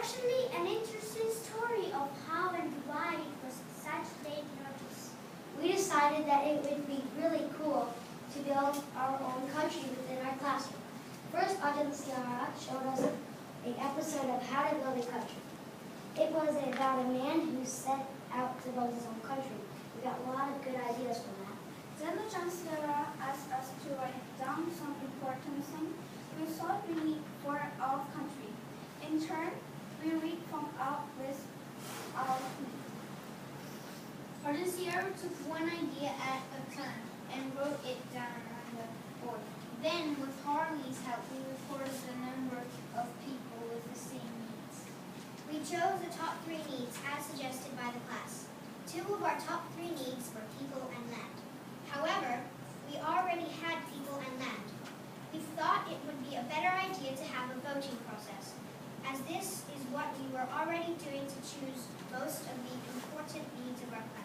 especially an interesting story of how and why it was such late notice. We decided that it would be really cool to build our own country within our classroom. First, Thalia showed us an episode of how to build a country. It was about a man who set out to build his own country. We got a lot of good ideas from that. Then the Chancellor asked us to write down some important things we thought we need for our country. In turn, we read from our list our Thalia took one idea at a time and wrote it down on the board. Then, with Harley's help, we recorded the number of people with the same needs. We chose the top 3 needs as suggested by the class. 2 of our top 3 needs were people and land. However, we already had people and land. We thought it would be a better idea to have a voting process, as this is what we were already doing to choose most of the important needs of our country.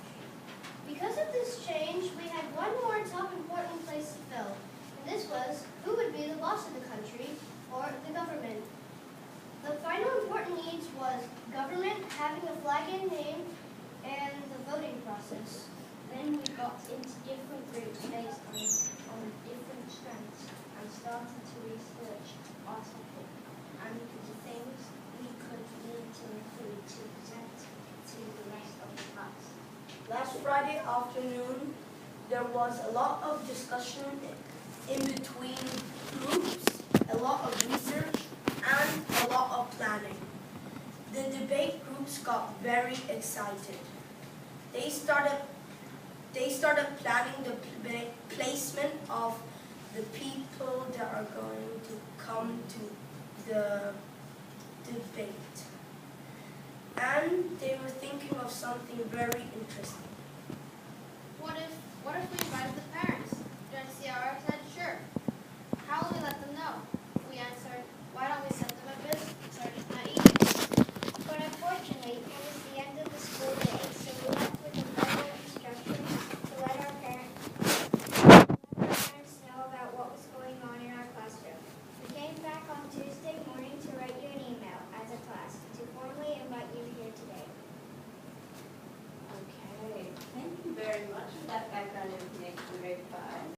Because of this change, we had one more top important place to fill, and this was who would be the boss of the country, or the government. The final important needs was government, having a flag and name, and the voting process. Then we got into different groups based on different strengths and started to research our topic and the things we could need to include to present to the rest of the class. Last Friday afternoon, there was a lot of discussion in between groups, a lot of research, and a lot of planning. The debate groups got very excited. They started planning the placement of the people that are going to come to the debate. And they were thinking of something very interesting. What if we invited the